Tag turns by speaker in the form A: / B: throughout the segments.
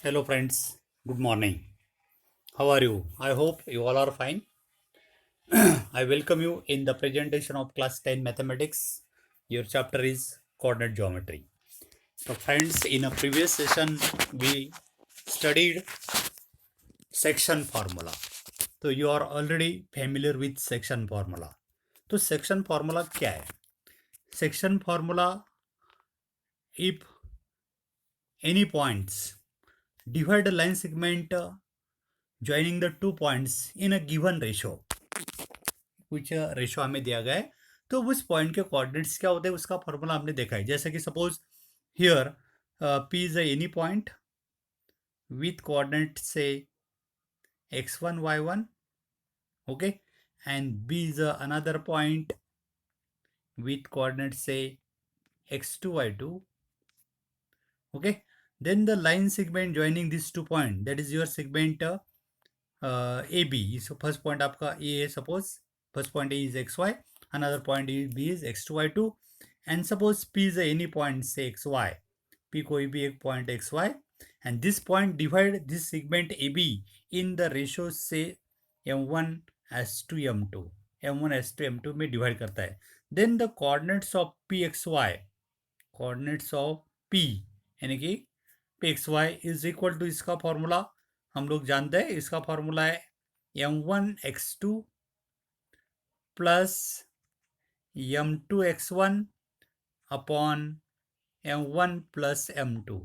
A: Hello, friends. Good morning. How are you? I hope you all are fine. I welcome you in the presentation of class 10 mathematics. Your chapter is coordinate geometry. So, friends, in a previous session, we studied section formula. So, you are already familiar with section formula. तो section formula क्या है? Section formula, if any points divide a line segment joining the two points in a given ratio, कुछ ratio हमें दिया गया है, तो उस पॉइंट के कोऑर्डिनेट्स क्या होते हैं उसका फॉर्मूला हमने देखा है. जैसे कि suppose here P is any point with coordinate से x1 y1, okay, and b is another point with coordinates say x2 y2, okay. Then the line segment joining these two points, that is your segment AB. So first point आपका A है, suppose first point A is xy, another point B is x2 y2, and suppose P is any point say xy, P कोई भी एक point xy, and this point divide this segment AB in the ratio से m1 as to m2, m1 as to m2 में divide करता है. Then the coordinates of pxy, coordinates of P यानी कि pxy is equal to, इसका formula हम लोग जानते हैं, इसका फॉर्मूला है m1 x2 plus m2 x1 upon m1 plus m2,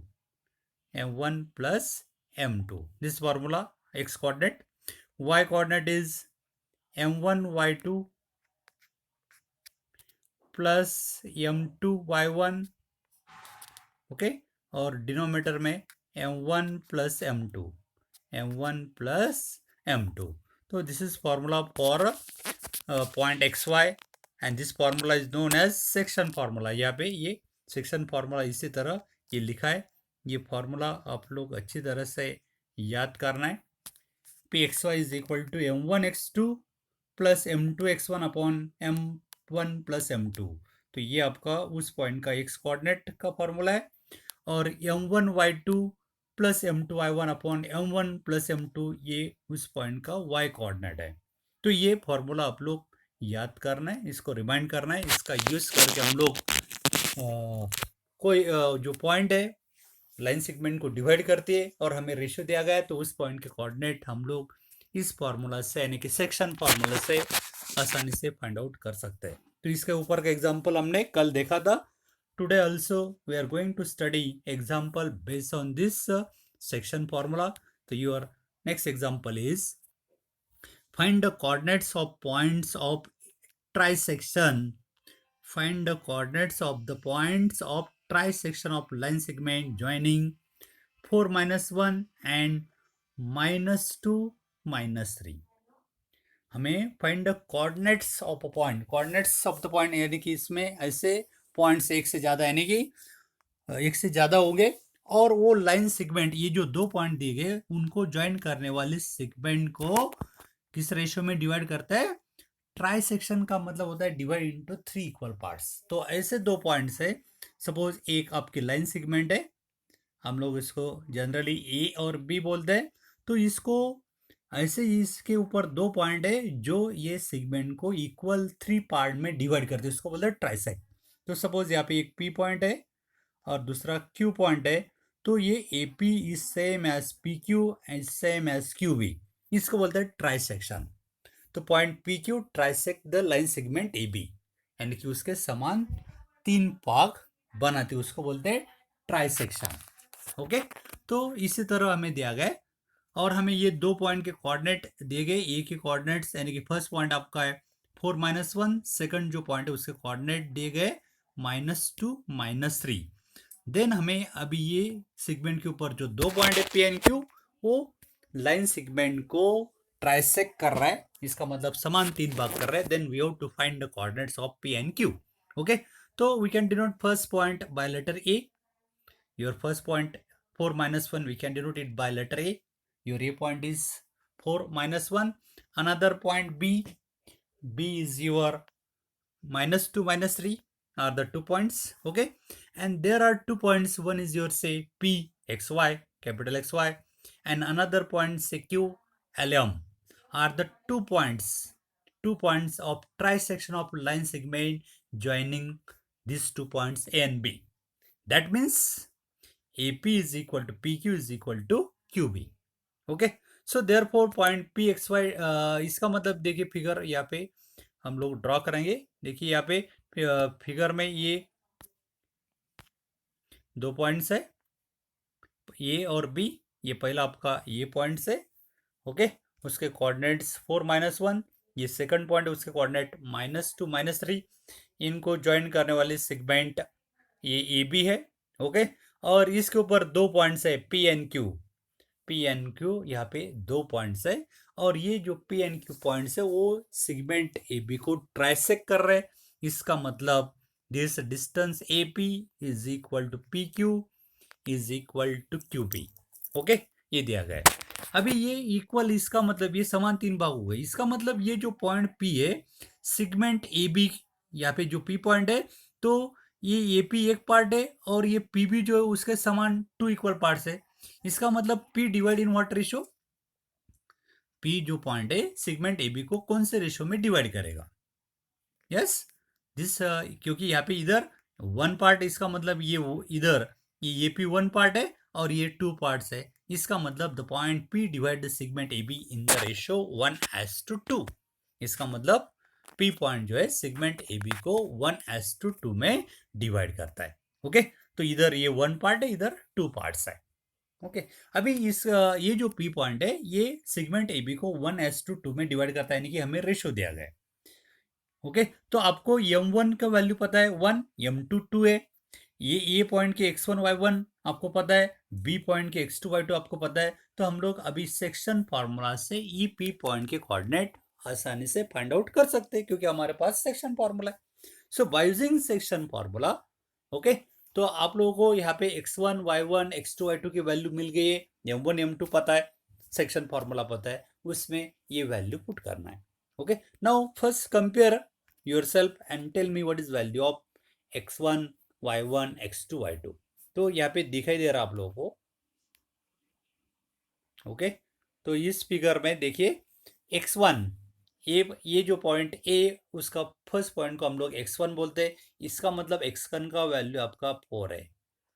A: m1 plus m2. This formula x coordinate. Y coordinate is m1 y2 plus m2 y1, okay, और denominator में m1 plus m2, m1 plus m2. तो this is formula for point xy and this formula is known as section formula. यहाँ पे ये section formula इसी तरह ये लिखा है. ये फॉर्मूला आप लोग अच्छी तरह से याद करना है. P x Y is equal to m1 x2 plus m2 x1 upon m1 plus m2. तो ये आपका उस पॉइंट का x कोऑर्डिनेट का फॉर्मूला है, और m1 y2 plus m2 y1 upon m1 plus m2 ये उस पॉइंट का y कोऑर्डिनेट है. तो ये फॉर्मूला आप लोग याद करना है, इसको रिमाइंड करना है. इसका यूज करके हम लोग कोई जो पॉइंट है लाइन सेगमेंट को डिवाइड करती है और हमें रेशियो दिया गया है, तो उस पॉइंट के कोऑर्डिनेट हम लोग इस फॉर्मूला से यानी कि सेक्शन फॉर्मूला से आसानी से फाइंड आउट कर सकते हैं. तो इसके ऊपर का एग्जांपल हमने कल देखा था. Today also we are going to study example based on this section formula. तो your next example is find the coordinates of points of trisection. Find the coordinates of the points of trisection of line segment joining 4 minus 1 and minus 2 minus 3. हमें find the coordinates of a point. Coordinates of the point यानी कि इसमें ऐसे points एक से ज़्यादा यानी कि एक से ज़्यादा होंगे, और वो लाइन सेगमेंट ये जो दो पॉइंट दिए गए उनको ज्वाइन करने वाले सेगमेंट को किस रेशियो में डिवाइड करता है? ट्राई सेक्शन का मतलब होता है डिवाइड इनटू 3 इक्वल पार्ट्स. तो ऐसे दो पॉइंट्स है, सपोज एक आपकी लाइन सेगमेंट है, हम लोग इसको जनरली ए और बी बोलते हैं. तो इसको ऐसे ही इसके ऊपर दो पॉइंट है जो ये सेगमेंट को इक्वल 3 पार्ट में डिवाइड करते हैं, उसको बोलते हैं ट्राइसेक्ट. तो सपोज यहाँ पे एक पी पॉइंट है और दूसरा क्यू पॉइंट है, तो ये A P is same as P Q and same as Q B, इसको बोलते हैं ट्राइसेक्शन. तो point P Q trisect the line segment A B, यानी कि उसके समान 3 भाग बनाते, उसको बोलते हैं ट्राइसेक्शन. ओके, तो इसी तरह हमें दिया गया है और हमें ये दो पॉइंट के कोऑर्डिनेट दिए गए. ए के कोऑर्डिनेट्स यानी कि फर्स्ट पॉइंट आपका है 4 minus 1, सेकंड जो पॉइंट है उसके कोऑर्डिनेट दिए गए -2 -3. देन हमें अभी ये सेगमेंट के ऊपर जो दो पॉइंट है पी एंड क्यू, वो लाइन सेगमेंट को ट्राइसेक्ट कर रहा है, इसका मतलब समान 3 भाग कर रहा है. Then we have to find the coordinates of P and Q. Okay, तो we can denote first point by letter A. Your first point 4 minus 1, we can denote it by letter A. Your A point is 4 minus 1. Another point B. B is your -2 -3 are the 2 points. Okay, and there are 2 points. One is your say P xy, capital XY, and another point say Q, LM are the 2 points of trisection of line segment joining these 2 points A and B. That means AP is equal to PQ is equal to QB. Okay, so therefore point P x y, इसका मतलब देखिए figure यहाँ पे हम लोग draw करेंगे. देखिए यहाँ पे फिगर में ये 2 पॉइंट्स है, ए और बी. ये पहला आपका ये पॉइंट्स है. ओके, उसके कोऑर्डिनेट्स 4 - 1. ये सेकंड पॉइंट, उसके कोऑर्डिनेट -2 -3. इनको ज्वाइन करने वाले सेगमेंट ये ए बी है. ओके, और इसके ऊपर 2 पॉइंट्स है P and Q. P and Q यहाँ पे 2 पॉइंट्स है, और ये जो पी एन क्यू पॉइंट्स है वो सेगमेंट ए बी को ट्राइसेक्ट कर रहे हैं. इसका मतलब this distance A P is equal to P Q is equal to Q B. Okay, ये दिया गया है. अभी ये इक्वल, इसका मतलब ये समान 3 भाग हो गए. इसका मतलब ये जो पॉइंट पी है सेगमेंट ए बी, यहाँ पे जो पी पॉइंट है, तो ये ए पी एक पार्ट है और ये पी बी जो है उसके समान 2 इक्वल पार्ट्स है. इसका मतलब P divide in what ratio? P जो पॉइंट है सेगमेंट AB को कौन से रेशो में डिवाइड करेगा? यस, दिस क्योंकि यहाँ पे इधर 1 पार्ट, इसका मतलब ये इधर ये AP 1 पार्ट है और ये 2 पार्ट्स है. इसका मतलब the point P divide the segment AB in the ratio 1:2. इसका मतलब P पॉइंट जो है सेगमेंट AB को 1:2 में डिवाइड करता है. ओके, तो इधर ये 1 पार्ट है, इधर 2 पार्ट्स है. ओके, अभी इस ये जो पी पॉइंट है ये सेगमेंट ए बी को 1:2 में डिवाइड करता है, यानी कि हमें रेशो दिया गया है. ओके, तो आपको m1 का वैल्यू पता है 1, m2 2 है. ये ए पॉइंट के x1 y1 आपको पता है, बी पॉइंट के x2 y2 आपको पता है. तो हम लोग अभी सेक्शन फार्मूला से ई पी पॉइंट के कोऑर्डिनेट आसानी से फाइंड आउट कर सकते हैं, क्योंकि हमारे पास सेक्शन फार्मूला है. So by using section formula, okay, तो आप लोगों को यहाँ पे x1 y1 x2 y2 की वैल्यू मिल गई है. m1 m2 पता है, सेक्शन फार्मूला पता है, उसमें ये वैल्यू पुट करना है. Okay, now first compare yourself and tell me what is value of x1 y1 x2 y2. तो यहाँ पे दिखाई दे रहा आप लोगों को. ओके, तो इस फिगर में देखिए x1, ये जो पॉइंट ए, उसका फर्स्ट पॉइंट को हम लोग x1 बोलते हैं. इसका मतलब x1 का वैल्यू आपका 4 है.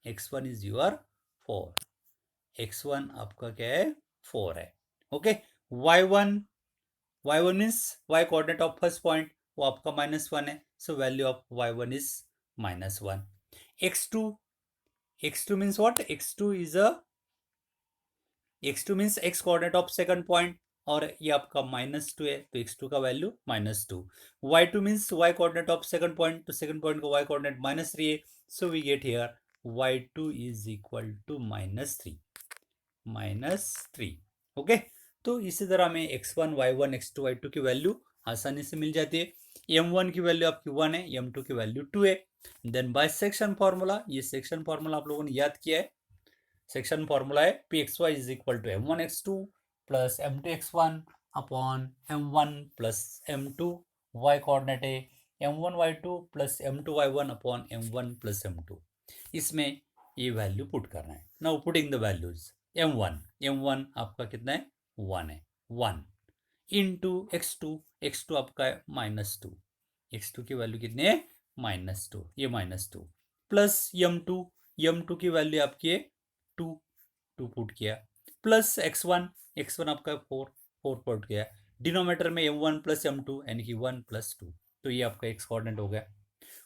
A: x1 is your 4. x1 आपका क्या है? 4 है. Okay, y1 means y coordinate of first point, वो आपका -1 है. So value of y1 is -1. x2 means what? x2 means x coordinate of second point, और ये आपका -2 है, तो x2 का value -2. y2 means y coordinate of second point, तो सेकंड पॉइंट का y कोऑर्डिनेट -3 है. So we get here y2 is equal to -3. Okay, तो इसी तरह हमें x1 y1 x2 y2 की वैल्यू आसानी से मिल जाती है. m1 की वैल्यू आपकी 1 है, m2 की वैल्यू 2 है. देन बाय सेक्शन फार्मूला, ये सेक्शन फार्मूला आप लोगों ने याद किया है. सेक्शन फार्मूला है pxy is equal to m1 x2 plus m2 x1 upon m1 plus m2. y coordinate है m1 y2 plus m2 y1 upon m1 plus m2. इसमें ये वैल्यू पुट करना है. Now putting the values. m1 आपका कितना है? 1 है. 1 into x2 आपका है -2. x2 की वैल्यू कितनी है? -2. ये -2 प्लस m2 की वैल्यू आपकी है 2 पुट किया, प्लस x1 आपका 4 पुट किया. डिनोमीटर में m1 प्लस m2 यानी कि 1 + 2. तो ये आपका x कोऑर्डिनेट हो गया.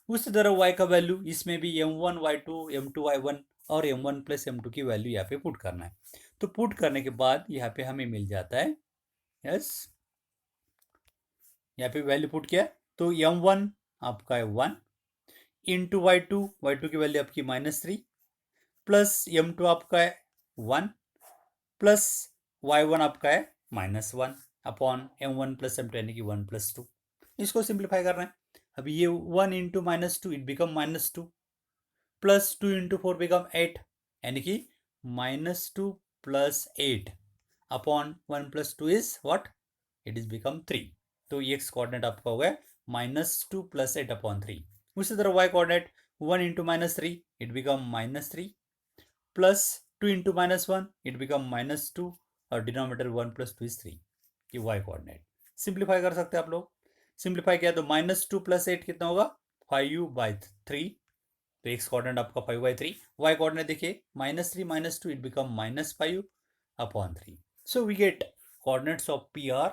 A: उसी तरह y का वैल्यू, इसमें भी m1 y2 m2 y1 और m1 प्लस m2 की वैल्यू यहाँ पे पुट करना है. तो पुट करने के बाद यहाँ पे हमें मिल जाता है, यस, यहाँ पे वैल्यू पुट किया, तो m1 आपका है 1 इंटू y2 की वैल्यू आपकी -3 प्लस m2 आपका है 1 प्लस y1 आपका है -1 अपॉन m1 प्लस m2 यानी कि 1 + 2. इसको सिंप्लीफाई करना है. अभी ये 1 into -2 it become -2 plus 2 into 4 become 8, यानी कि -2 plus 8 upon 1 + 2 is what? It is become 3. तो ये x कोऑर्डिनेट आपका हो गया -2 प्लस 8 अपॉन 3. उसी तरह y coordinate 1 into -3 it become -3 plus 2 into -1 it become -2 और डिनोमिनेटर 1 + 2 is 3, ये y कोऑर्डिनेट। सिंप्लीफाई कर सकते हैं आप लोग। सिंप्लीफाई किया तो -2 + 8 कितना होगा 5/3, तो x कोऑर्डिनेट आपका 5/3। y कोऑर्डिनेट देखिए -3 -2 it become -5/3, so we get coordinates of p are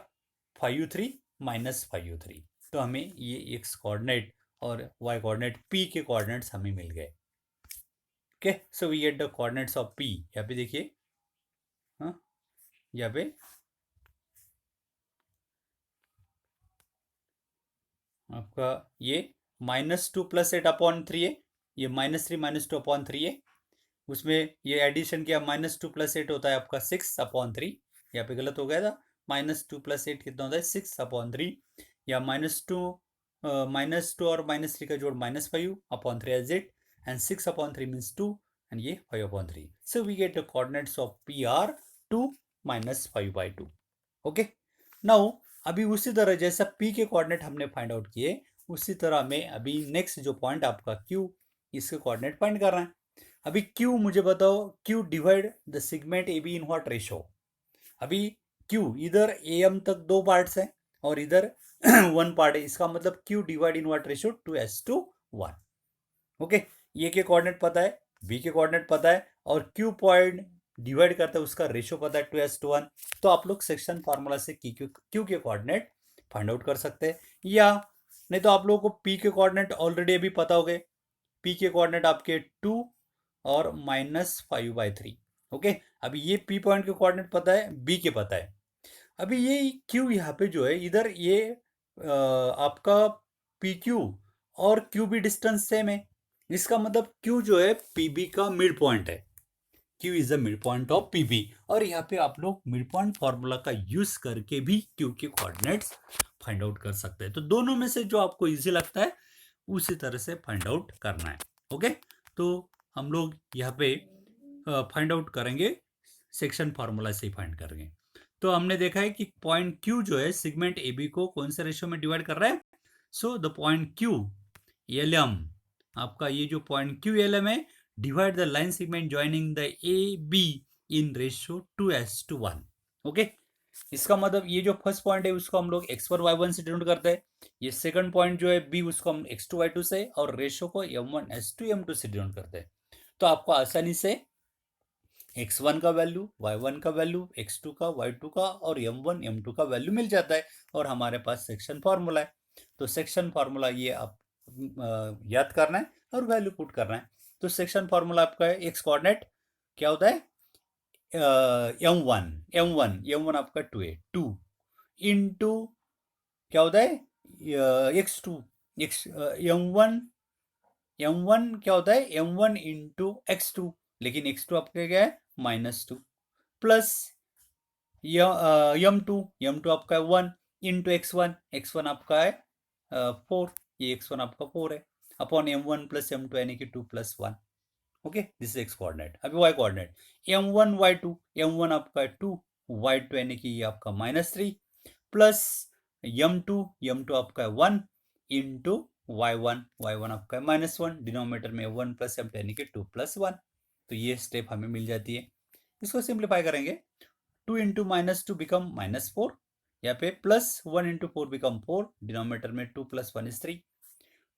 A: 5u3 -5u3। तो हमें ये x कोऑर्डिनेट और y कोऑर्डिनेट p के कोऑर्डिनेट्स हमें मिल गए। Okay, so we get the coordinates of p। यहाँ पे देखिए, हाँ, यहाँ पे आपका ये -2 + 8/3 है, ये -3 -2 अपॉन 3 है। उसमें ये एडिशन किया -2 + 8 होता है आपका 6/3। यहाँ पे गलत हो गया था, -2 + 8 कितना होता है 6/3, या -2 और -3 का जोड़ -5/3 as it, and 6/3 means 2, and ये 5/3। So we get the coordinates of P are 2 -5/2। Okay, now अभी उसी तरह जैसा p के कोऑर्डिनेट हमने फाइंड आउट किए, उसी तरह में अभी नेक्स्ट जो पॉइंट आपका q, इसके कोऑर्डिनेट फाइंड कर रहे हैं। अभी q मुझे बताओ, q divide the segment A be in what ratio. अभी q इधर am तक 2 पार्ट्स हैं और इधर 1 पार्ट है, इसका मतलब q divide in what ratio 2:1। Okay, ये के कोऑर्डिनेट पता है, b के कोऑर्डिनेट पता है, और q पॉइंट डिवाइड करता है उसका रेशो पता है 2:1। तो आप लोग सेक्शन फार्मूला से q के कोऑर्डिनेट फाइंड आउट कर सकते हैं, या नहीं तो आप लोगों को p के कोऑर्डिनेट ऑलरेडी अभी पता हो गए। p के कोऑर्डिनेट आपके 2 और -5/3। ओके, अभी ये p पॉइंट के कोऑर्डिनेट पता है, b के पता है। अभी ये q यहाँ पे जो है, इधर ये आपका PQ और QB डिस्टेंस सेम है, इसका मतलब Q जो है PB का मिड पॉइंट है। Q is the mid point of PB, और यहाँ पे आप लोग मिड पॉइंट फॉर्मूला का यूज करके भी Q के कोऑर्डिनेट्स फाइंड आउट कर सकते हैं। तो दोनों में से जो आपको इजी लगता है उसी तरह से फाइंड आउट करना है। ओके, तो हम लोग यहाँ पे फाइंड आउट करेंगे, सेक्शन फार्मूला से ही फाइंड करेंगे। तो हमने देखा है कि पॉइंट Q जो है सेगमेंट AB को कौन से रेशियो में डिवाइड कर रहा है। So the point Q LM, आपका ये जो पॉइंट Q LM है, divide the line segment joining the AB in ratio 2:1। Okay, इसका मतलब ये जो फर्स्ट पॉइंट है उसको हम लोग x1 y1 से डिनोट करते हैं, ये सेकंड पॉइंट जो है b उसको हम x2 y2 से, और रेशियो को m1:2 m2 से डिनोट करते हैं। तो आपको आसानी से x1 का वैल्यू, y1 का वैल्यू, x2 का, y2 का और m1 m2 का वैल्यू मिल जाता है, और हमारे पास सेक्शन फार्मूला है। तो सेक्शन फार्मूला ये आप याद करना है और वैल्यू पुट करना है। तो सेक्शन फार्मूला आपका है, एक्स कोऑर्डिनेट क्या होता है m1 आपका 2 है, 2 इंटू क्या होता है x2, x m1 क्या होता है m1 इंटू x2, लेकिन x2 आपका क्या है -2, प्लस m2 आपका है 1 इंटू x1 आपका है 4, ये x1 आपका 4 है, अपॉन m1 प्लस m2 यानी कि 2 + 1। Okay, this is x coordinate. अभी y coordinate m1 y2, m1 आपका है 2, y2 यानी कि ये आपका -3, प्लस m2 आपका है 1 इंटू y1 आपका है -1, डिनोमिनेटर में 1 + m2 यानी कि 2 + 1। तो ये स्टेप हमें मिल जाती है। इसको सिंप्लीफाई करेंगे, 2 इंटू -2 बिकम -4, यहाँ पे प्लस 1 इंटू 4 बिकम 4, डिनोमिनेटर में 2 + 1 is 3,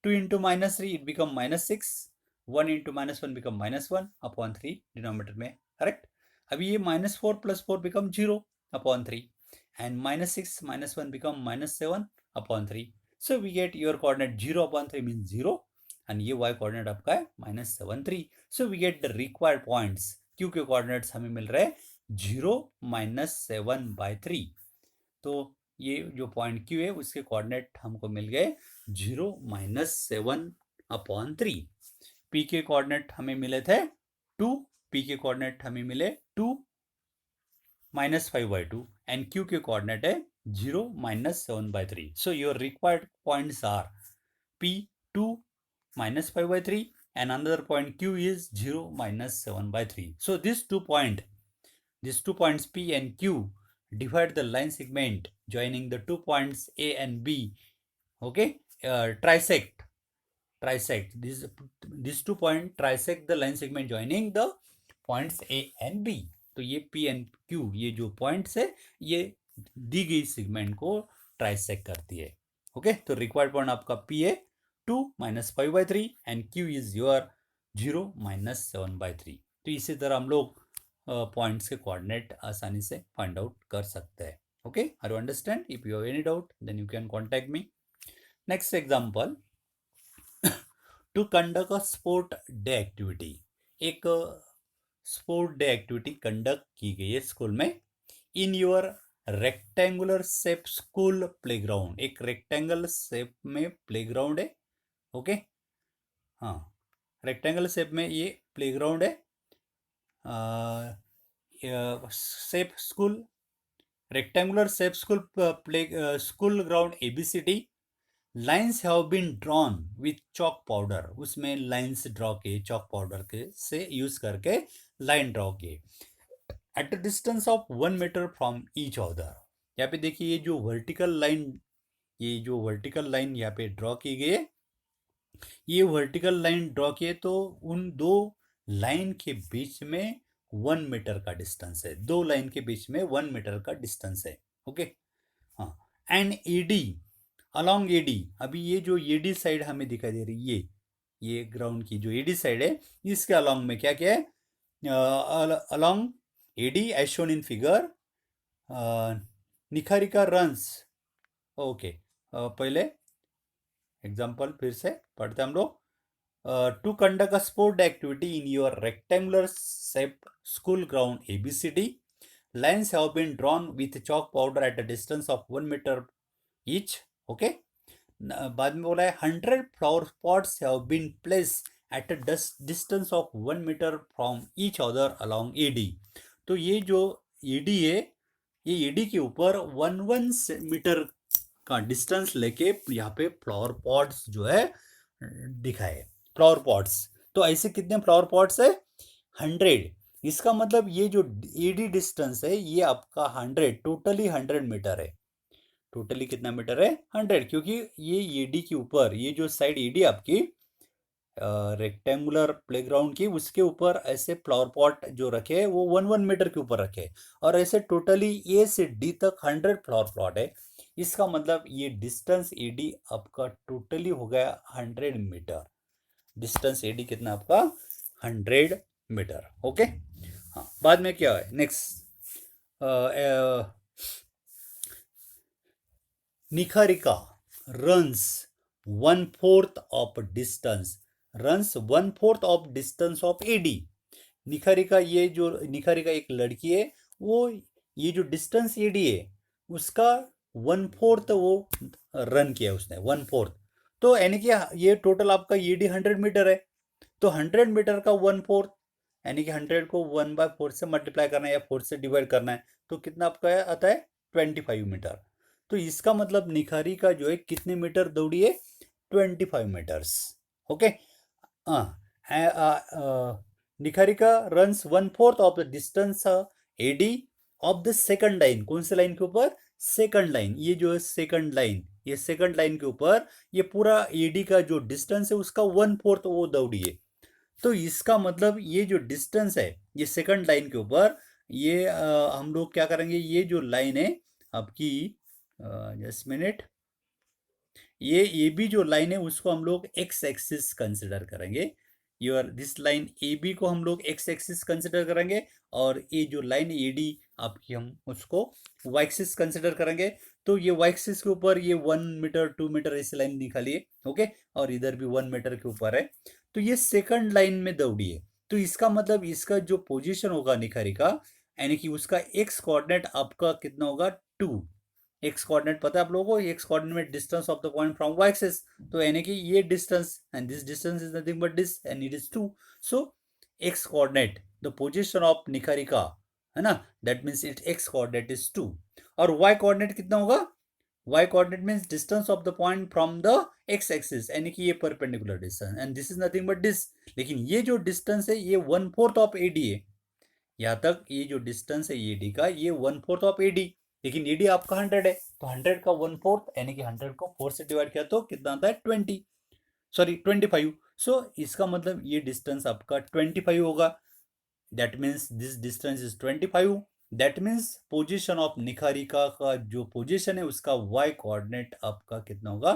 A: 2 into -3 it become -6, 1 into -1 become -1 upon 3, denominator में, करेक्ट। अभी ये -4 + 4 become 0 upon 3, and -6 -1 become -7 upon 3. So we get your coordinate 0 upon 3 means 0, and ये y coordinate आपका है -7 3. So we get the required points. q के coordinates हमें मिल रहे हैं 0 -7/3. तो ये जो पॉइंट q है उसके कोऑर्डिनेट हमको मिल गए 0 -7/3. p के कोऑर्डिनेट हमें मिले थे 2, p के कोऑर्डिनेट हमें मिले 2 -5/2, and q के कोऑर्डिनेट है 0 -7/3. So your required points are p2 -5/3, and another point q is 0 -7/3. So these 2 points p and q divide the line segment joining the 2 points a and b. Okay, trisect these 2 points trisect the line segment joining the points A and B. तो ये P and Q, ये जो points है ये दी गई segment को trisect करती है। ओके, तो रिक्वायर्ड पॉइंट आपका पी है 2 - 5/3 एंड क्यू इज योर 0 - 7/3। तो इसी तरह हम लोग पॉइंट्स के कोऑर्डिनेट आसानी से फाइंड आउट कर सकते हैं। Okay, are you understand? If you have any doubt then you can contact me. Next example, to conduct a sport day activity. एक स्पोर्ट डे एक्टिविटी कंडक्ट की गई है स्कूल में in your rectangular shape school playground. एक rectangle shape में playground है। Okay, हाँ, rectangle shape में ये प्लेग्राउंड है। Shape school, rectangular shape school play school ground ABCD। Lines have been drawn with chalk powder. उसमें लाइन्स ड्रॉ किए chalk powder के से यूज करके लाइन ड्रॉ किए at a distance of 1 metre from each other. यहाँ पे देखिए ये जो वर्टिकल लाइन यहाँ पे ड्रॉ की गई है, ये वर्टिकल लाइन ड्रॉ किए तो उन दो लाइन के बीच में 1 मीटर का डिस्टेंस है। दो लाइन के बीच में 1 मीटर का डिस्टेंस है। ओके, हाँ, एंड एडी अलॉन्ग एडी। अभी ये जो एडी साइड हमें दिखाई दे रही है, ये ग्राउंड की जो एडी साइड है, इसके अलॉन्ग में क्या क्या है? Along AD as shown in figure Niharika runs. Okay, पहले एग्जांपल फिर से पढ़ते हम लोग। To conduct a sport activity in your rectangular shape school ground ABCD, lines have been drawn with chalk powder at a distance of 1 meter each. Okay, बाद में बोला है 100 flower pots have been place at a distance of 1 metre from each other along AD। तो ये जो AD है, ये AD के ऊपर 1 मीटर का डिस्टेंस लेके यहाँ पे फ्लावर पॉट्स जो है दिखाए, फ्लावर पॉट्स। तो ऐसे कितने फ्लावर पॉट्स है? 100। इसका मतलब ये जो AD डिस्टेंस है ये आपका 100, टोटली 100 मीटर है। टोटली कितना मीटर है? 100, क्योंकि ये AD के ऊपर, ये जो साइड AD आपकी रेक्टेंगुलर प्लेग्राउंड की, उसके ऊपर ऐसे फ्लावर पॉट जो रखे वो 1 मीटर के ऊपर रखे, और ऐसे टोटली A से D तक 100 फ्लावर प्लॉट है। इसका मतलब ये डिस्टेंस AD आपका टोटली हो गया 100 मीटर। डिस्टेंस AD कितना आपका? 100 मीटर। ओके, हाँ, बाद में क्या है next? निखारिका runs 1/4 of distance, runs 1/4 of distance of AD। निखारिका एक लड़की है, वो ये जो डिस्टेंस AD है उसका 1/4 वो रन किया उसने, 1/4। तो यानी कि ये टोटल आपका AD 100 मीटर है, तो 100 मीटर का 1/4 यानी कि 100 को 1/4 से मल्टीप्लाई करना है या 4 से डिवाइड करना है, तो कितना आपका आता है? 25 मीटर। तो इसका मतलब निखारिका जो है कितने मीटर दौड़ी है? 25 metres. Okay, Niharika runs 1/4 of the distance AD of the second line. कौन से लाइन के ऊपर? Second line. ये जो है सेकंड लाइन, ये सेकंड लाइन के ऊपर ये पूरा AD का जो डिस्टेंस है उसका 1/4 वो दौड़ी है। तो इसका मतलब ये जो डिस्टेंस है ये सेकंड लाइन के ऊपर, ये हम लोग क्या करेंगे, ये जो लाइन है आपकी, जस्ट मिनट, ये भी जो लाइन है उसको हम लोग एक्स एक्सिस कंसिडर करेंगे। योर दिस लाइन AB को हम लोग एक्स एक्सिस कंसिडर करेंगे, और ये जो लाइन AD आपकी हम उसको वाई एक्सिस कंसिडर करेंगे। तो ये वाई एक्सिस के ऊपर ये 1 मीटर 2 मीटर ऐसी लाइन निकालिए। ओके, और इधर भी 1 मीटर के ऊपर है, तो ये सेकंड लाइन में दौड़ी है। तो इसका मतलब इसका जो पोजीशन होगा निखारिका, यानी कि उसका एक्स कोऑर्डिनेट आपका कितना होगा? 2। एक्स कोऑर्डिनेट पता है आप लोगों को? एक्स कोऑर्डिनेट में distance of the point from Y axis, तो यानी कि ये distance and this distance is nothing but this and it is 2। So X coordinate the position of Niharika है ना, that means it X coordinate is 2। और Y coordinate कितना होगा? y coordinate means distance of the point from the x axis, यानी कि ये perpendicular distance, and this is nothing but this. लेकिन ये जो डिस्टेंस है ये 1/4 ऑफ AD है। यहाँ तक ये जो डिस्टेंस है AD का, ये 1/4 ऑफ AD, लेकिन AD आपका 100 है, तो 100 का 1/4 यानी कि 100 को 4 से डिवाइड किया तो कितना आता है? 25। सो इसका मतलब ये डिस्टेंस आपका 25 होगा। That means this distance is 25. That means position of Niharika का जो पोजीशन है उसका y कोऑर्डिनेट आपका कितना होगा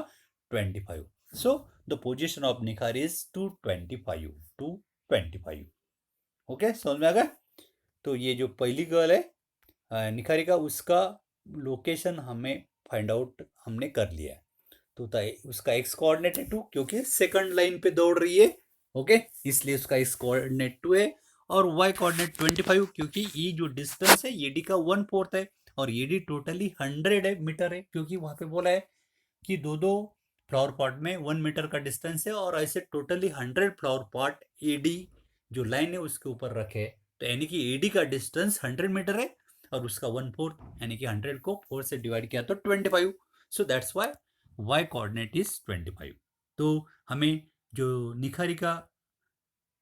A: 25. So the position of Nihari is 225. Okay, समझ में आ गया. तो ये जो पहली गर्ल है निखारिका, उसका लोकेशन हमें फाइंड आउट हमने कर लिया है. तो उसका एक्स कोऑर्डिनेट है 2 क्योंकि सेकंड लाइन पे दौड़ रही है. ओके, इसलिए उसका एक्स कोऑर्डिनेट 2 है और वाई कोऑर्डिनेट 25 क्योंकि ये जो डिस्टेंस है ये डी का 1/4 है और ये डी टोटली 100 है मीटर है क्योंकि वहां पे बोला है कि दो दो फ्लावर पॉट में 1 मीटर का डिस्टेंस है और ऐसे टोटली 100 फ्लावर पॉट एडी जो लाइन है उसके ऊपर रखे. तो यानी कि एडी का डिस्टेंस 100 मीटर है और उसका 1/4 यानी कि 100 को 4 से डिवाइड किया तो 25. So that's why y coordinate is 25. तो हमें जो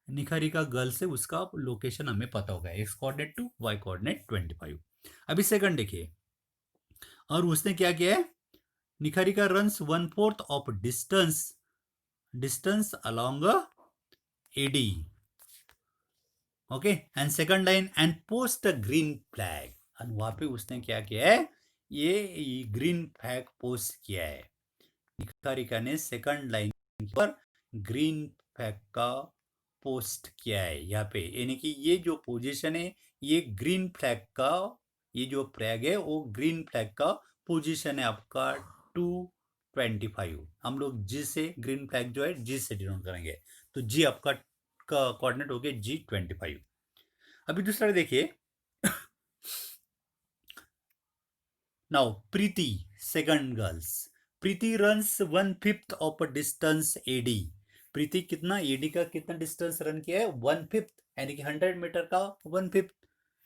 A: निखारिका गर्ल से उसका लोकेशन हमें पता होगा, x कोऑर्डिनेट 2 y कोऑर्डिनेट 25. अभी सेकंड देखिए, और उसने क्या किया है, Niharika runs 1/4 of distance along AD. Okay, and second line and post a green flag. और वहां पे उसने क्या किया है, ये ग्रीन फ्लैग पोस्ट किया है. निखारिका ने सेकंड लाइन पर ग्रीन फ्लैग का पोस्ट किया है यहाँ पे. यानी कि ये जो पोजीशन है ये ग्रीन फ्लैग का, ये जो फ्लैग है वो ग्रीन फ्लैग का पोजीशन है आपका 225. हम लोग जी से ग्रीन फ्लैग जो है जी से डिनोट करेंगे. तो जी आपका का कोऑर्डिनेट हो गया G25. अभी दूसरा देखिए, now Preeti second girls. Preeti runs 1/5 of distance AD. Preeti कितना एडी का कितना डिस्टेंस रन किया है 1/5 यानी कि 100 मीटर का 1/5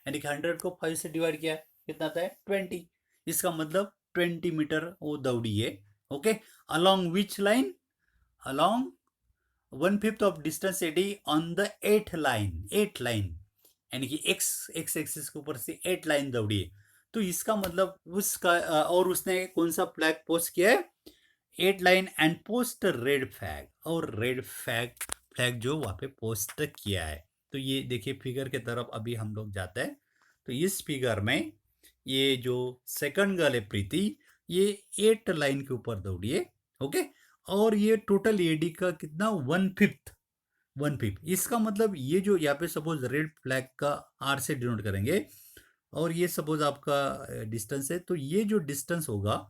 A: यानी कि 100 को 5 से डिवाइड किया कितना आता है 20. इसका मतलब 20 मीटर वो दौड़ी है. Okay, along which line, along 1/5 of distance A D on 8th line यानी कि एक्स एक्सिस के ऊपर से 8 लाइन दौड़ी है. तो इसका मतलब उसका और उसने कौन सा फ्लैग पोस्ट किया है 8 line and post red flag, और रेड फ्लैग जो वहां पे पोस्ट किया है. तो ये देखिए फिगर के तरफ अभी हम लोग जाते हैं. तो इस फिगर में ये जो सेकंड गर्ल है प्रीति, ये 8 लाइन के ऊपर दौड़ी है. ओके, और ये टोटल एडी का कितना 1/5. इसका मतलब ये जो यहाँ पे सपोज रेड फ्लैग का आर से डिनोट करेंगे और ये सपोज आपका डिस्टेंस है, तो ये जो डिस्टेंस होगा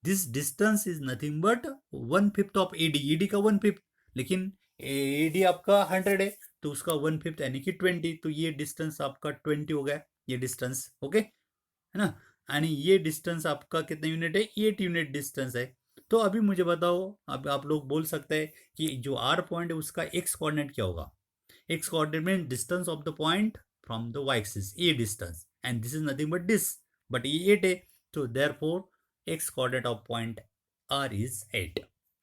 A: this distance is nothing but 1/5 of A. A D 1/5, लेकिन एडी आपका 100 है तो उसका 1/5 यानी कि 20. तो ये डिस्टेंस आपका 20 हो गया ये डिस्टेंस. ओके है ना, यानी ये डिस्टेंस आपका कितना यूनिट है 8 यूनिट डिस्टेंस है. तो अभी मुझे बताओ, अब आप लोग बोल सकते हैं कि जो आर पॉइंट है उसका एक्स कोऑर्डिनेट क्या होगा. X coordinate mean distance of the point from the Y axis, ये distance, and this is nothing but this, but ये 8 है. तो therefore X coordinate of point R is 8.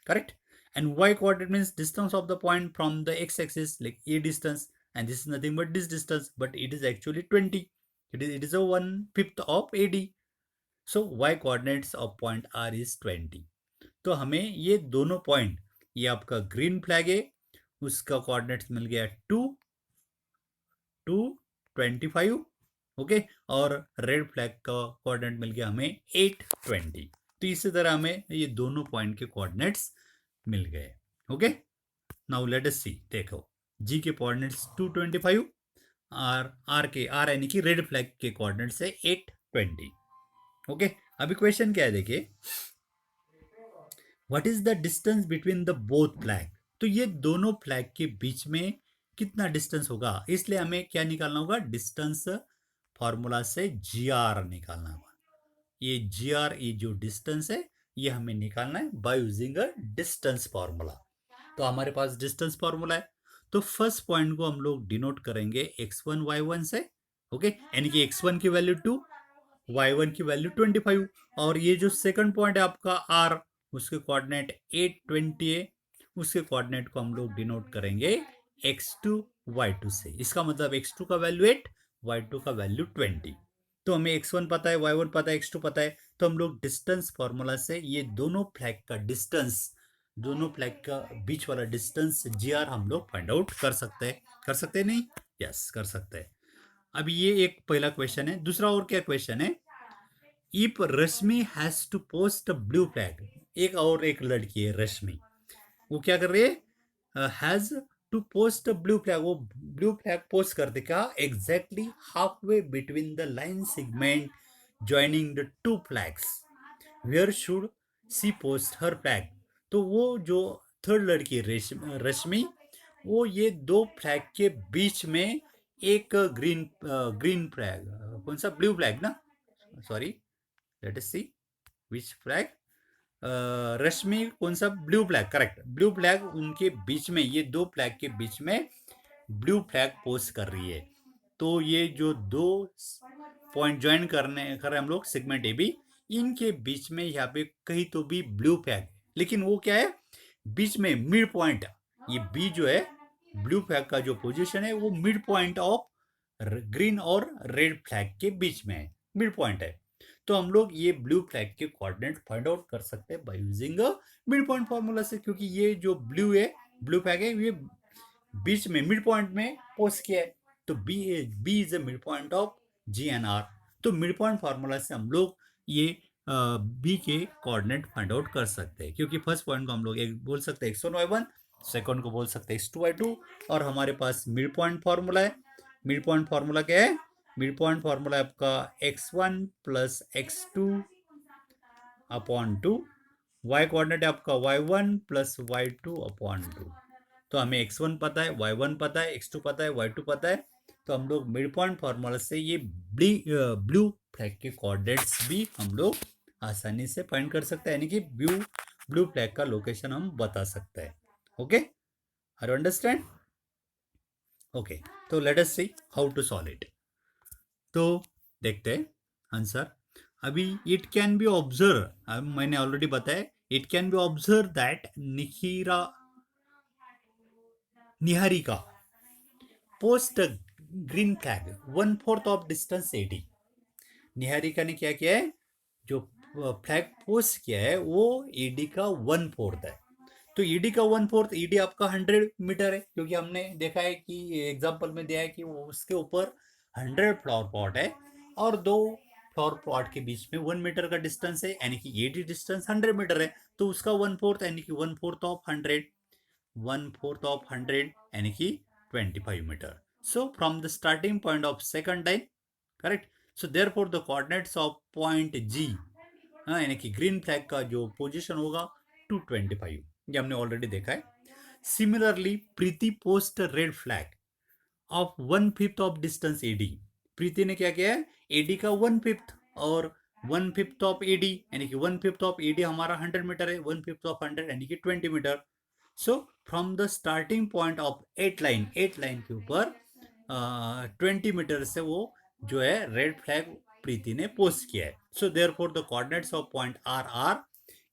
A: Correct. And Y coordinate means distance of the point from the X axis, like ये distance, and this is nothing but this distance, but it is actually 20. It is a 1/5 of AD. So y coordinates of point R is 20. तो हमें ये दोनों point, ये आपका green flag है उसका coordinates मिल गया 225. ओके, और रेड फ्लैग का कोऑर्डिनेट मिल गया हमें 820. तो इसी तरह हमें ये दोनों पॉइंट के कोऑर्डिनेट्स मिल गए. ओके, नाउ लेट अस सी. देखो जी के कोऑर्डिनेट्स 225, आर के आर यानी कि रेड फ्लैग के कोऑर्डिनेट्स है 820. ओके, अभी क्वेश्चन क्या है देखिए, what is the distance between the both flag. तो ये दोनों फ्लैग के बीच में कितना डिस्टेंस होगा, इसलिए हमें क्या निकालना होगा, डिस्टेंस फॉर्मूला से जी आर निकालना होगा. ये जी आर, ये जो डिस्टेंस है ये हमें निकालना है bye using a distance formula. तो हमारे पास डिस्टेंस फॉर्मूला है. तो फर्स्ट पॉइंट को हम लोग डिनोट करेंगे x1 y1 से. ओके, यानी कि x1 की वैल्यू 2, y1 की वैल्यू 25, और ये जो सेकंड पॉइंट है आपका r, उसके कोऑर्डिनेट 820 है, उसके कोऑर्डिनेट को हम लोग डिनोट करेंगे x2 y2 से. इसका मतलब x2 का वैल्यू 8, y2 का वैल्यू 20. तो हमें x1 पता है, y1 पता है, x2 पता है. तो हम लोग डिस्टेंस फॉर्मूला से ये दोनों फ्लैग का डिस्टेंस, दोनों फ्लैग का बीच वाला डिस्टेंस जी आर हम लोग फाइंड आउट कर सकते हैं. कर सकते हैं नहीं, यस कर सकते हैं. अभी ये एक पहला क्वेश्चन है। दूसरा और क्या क्वेश्चन है, if Rashmi has to post blue flag, एक और एक लड़की है रश्मि, वो क्या कर रही है, has to post blue flag, वो ब्लू फ्लैग पोस्ट कर दे क्या, exactly halfway between the line segment joining the two flags, where should she post her flag. तो वो जो थर्ड लड़की है रश्मि, वो ये दो फ्लैग के बीच में एक ग्रीन फ्लैग, कौन सा, ब्लू फ्लैग ना, सॉरी, लेट अस सी विच फ्लैग, रश्मि कौन सा, blue flag, correct, blue flag उनके बीच में, ये दो फ्लैग के बीच में ब्लू फ्लैग पोस्ट कर रही है। तो ये जो दो पॉइंट ज्वाइन कर रहे हैं हम लोग सेगमेंट ए बी, इनके बीच में यहाँ पे कहीं तो भी ब्लू फ्लैग, लेकिन वो क्या है, बीच में मिड पॉइंट, ये बी जो है ब्लू फ्लैग का जो पोजीशन है वो मिड पॉइंट ऑफ ग्रीन और रेड फ्लैग के बीच में है, मिड पॉइंट है। तो हम लोग ये ब्लू फ्लैग के कोऑर्डिनेट फाइंड आउट कर सकते हैं by using mid point formula से, क्योंकि ये जो ब्लू है, ब्लू फ्लैग है, ये बीच में मिड पॉइंट में पोस्ट किया है। तो B is a mid point of G and R. तो मिड पॉइंट फार्मूला से हम लोग ये बी के कोऑर्डिनेट फाइंड आउट कर सकते हैं, क्योंकि फर्स्ट पॉइंट को हम लोग एक बोल सकते हैं x1 y1, सेकंड को बोल सकते हैं x2 y2, और हमारे पास मिड पॉइंट फार्मूला है। मिड पॉइंट फार्मूला क्या है, मिड पॉइंट फार्मूला आपका x1 plus x2 upon two, y coordinate है आपका y1 plus y2 upon two. तो हमें x1 पता है, y1 पता है, x2 पता है, y2 पता है। तो हम लोग मिड पॉइंट फार्मूला से ये ब्लू फ्लैग के कोऑर्डिनेट्स भी हम लोग आसानी से फाइंड कर सकते हैं, यानी कि ब्लू फ्लैग का लोकेशन हम बता सकते हैं। Okay, are you understand? Okay, तो let us see how to solve it. तो देखते हैं आंसर। अभी इट कैन बी ऑब्जर्व, अब मैंने ऑलरेडी बताया, it can be observe that Niharika post green flag 1/4 of distance 80। Niharika ने क्या किया है, जो फ्लैग पोस्ट किया है वो ईडी का 1/4 है। तो ईडी का 1/4, ईडी आपका 100 मीटर है, क्योंकि हमने देखा है कि एग्जाम्पल में दिया है कि वो उसके ऊपर 100 फ्लावर पॉट है, और दो फ्लावर पॉट के बीच में 1 मीटर का डिस्टेंस है, यानी कि ईडी डिस्टेंस 100 मीटर है। तो उसका 1/4 यानी कि 1/4 ऑफ 100, 1/4 ऑफ 100 यानी कि 25 metre. So from the starting point of second line, correct, so therefore the coordinates of point G, यानी कि ग्रीन फ्लैग का जो पोजीशन होगा 225, ये हमने ऑलरेडी देखा है। Similarly Preeti post red flag of 1/5 of distance AD. Preeti ने क्या किया है, एडी का 1/5 और 1/5 ऑफ एडी, यानी कि 1/5 ऑफ एडी हमारा 100 मीटर है, 1/5 ऑफ 100 यानी कि 20 metre. So from the starting point of 8 line के ऊपर 20 मीटर से वो जो है रेड फ्लैग प्रीति ने पोस्ट किया है। So therefore the coordinates of point R are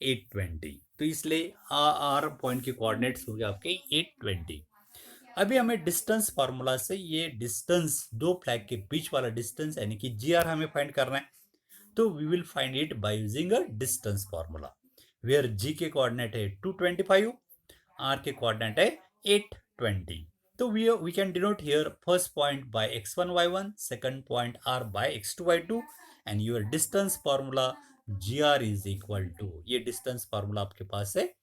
A: 820। तो इसलिए आर पॉइंट के कोऑर्डिनेट्स हो गए आपके 820। अभी हमें डिस्टेंस फार्मूला से ये डिस्टेंस, दो फ्लैग के बीच वाला डिस्टेंस यानी कि जी आर हमें फाइंड करना है। तो we will find it by using a distance formula, where G के कोऑर्डिनेट है 225, आर के कोऑर्डिनेट है 820। तो we can denote here first point by x1 y1, second point r by x2 y2, and your distance formula gr is equal to, ये distance formula आपके पास है,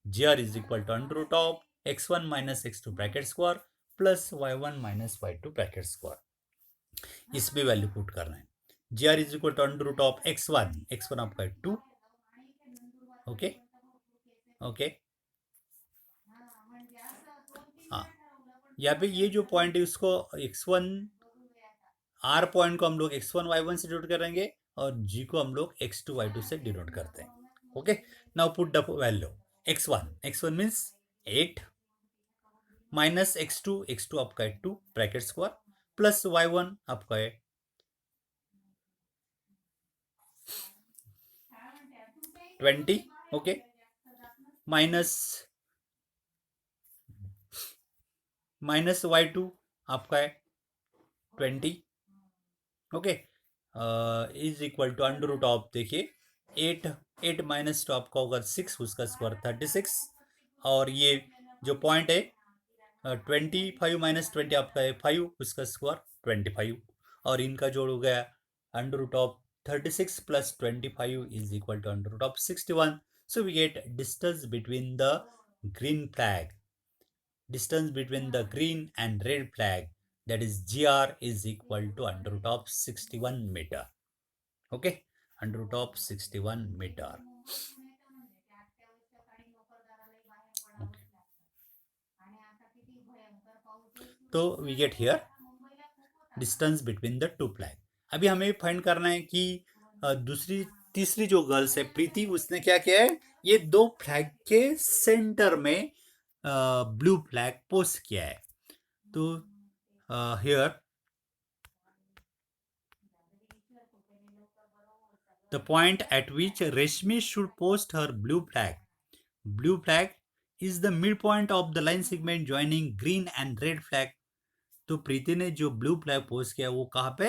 A: gr is equal to under root of x1 minus x2 bracket square plus y1 minus y2 bracket square, इसमें value put करना है। gr is equal to under root of x1 आपका 2, okay okay, हाँ, यहाँ पे ये जो पॉइंट है उसको x1, आर पॉइंट को हम लोग x1 y1 से डिनोट करेंगे, और जी को हम लोग x2 y2 से डिनोट करते हैं। Okay, now put the value x1 means 8 minus x2 आपका है 2 ब्रैकेट स्क्वायर प्लस y1 आपका है 20, ओके, माइनस y2 आपका है 20, okay, is equal to under root of, देखिए 8 माइनस 2 आपका होगा 6, उसका स्क्वायर 36, और ये जो पॉइंट है 25 माइनस 20 आपका है 5, उसका स्क्वायर 25 और इनका जोड़ हो गया under root of 36 plus 25 is equal to under root of 61. So we get distance between the green flag, distance between the green and red flag, that is GR is equal to under root of 61 meter. Okay, under root of 61 meter. Okay. तो we get here distance between the two flag. अभी हमें find करना है कि तीसरी जो girls है प्रीति, उसने क्या किया है, ये दो फ्लैग के सेंटर में ब्लू फ्लैग पोस्ट किया है. तो here the point at which Reshmi should post her blue flag is the midpoint of the line segment joining green and red flag. तो प्रीति ने जो ब्लू फ्लैग पोस्ट किया वो कहाँ पे,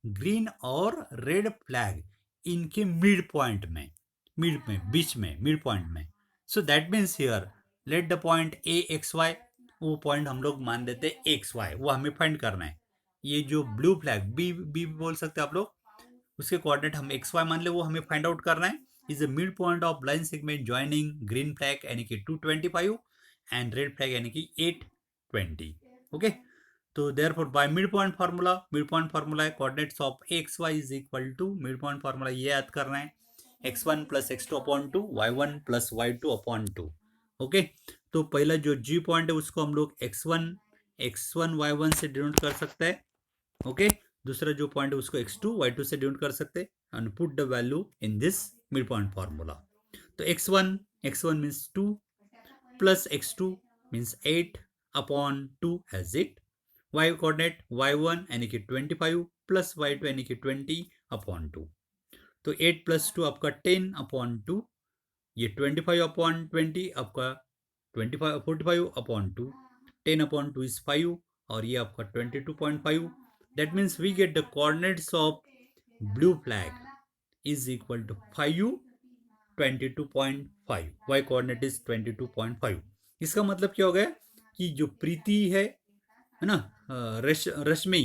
A: ग्रीन और रेड फ्लैग इनके मिड पॉइंट में, बीच में, मिड पॉइंट में. So that means here let the point A X Y, वो पॉइंट हम लोग मान देते हैं एक्स वाई, वो हमें फाइंड करना है. ये जो ब्लू फ्लैग बी बोल सकते हैं आप लोग, उसके कोऑर्डिनेट हम एक्स वाई मान ले, वो हमें फाइंड आउट करना है. Is a mid point of line segment joining green flag यानी कि 225 एंड रेड फ्लैग यानी कि 820. ओके, तो therefore by mid point formula है coordinates of X Y is equal to, mid point formula ये याद करना है, x1 plus x2 upon 2, y1 plus y2 upon 2. Okay, तो पहला जो g पॉइंट है उसको हम लोग x1 y1 से डिनोट कर सकते हैं. ओके, दूसरा जो पॉइंट है उसको x2 y2 से डिनोट कर सकते हैं and put the value in this mid point formula. तो x1 means 2 plus x2 means 8 upon 2 as it. y coordinate y1 यानी कि 25 प्लस y2 यानी कि 20 अपॉन 2. तो 8 प्लस 2 आपका 10 अपॉन 2, ये 25 अपॉन 20 आपका 45 अपॉन 2, 10 अपॉन 2 इज 5 और ये आपका 22.5. That means we get the coordinates of blue flag is equal to 5 22.5. y coordinate is 22.5. इसका मतलब क्या हो गया कि जो प्रीति है ना, Rashmi